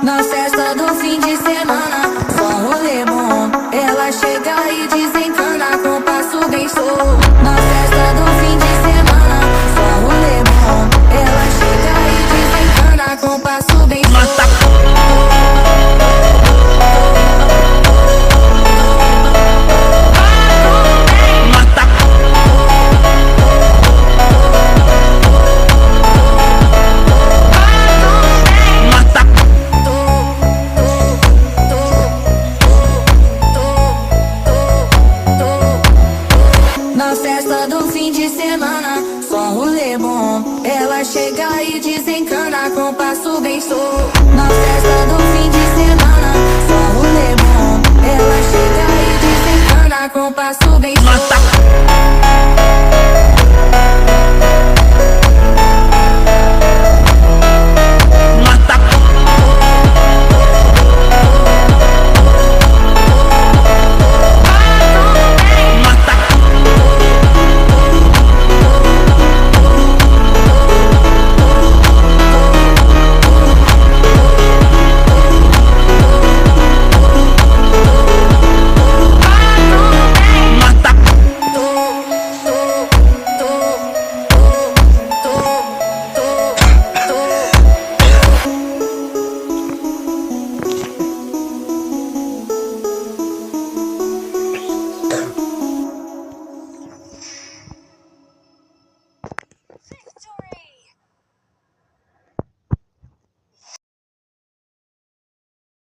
Na festa do fim de semana, só um rolê bom. Ela chega e desencana com passo bem show. Na festa do fim de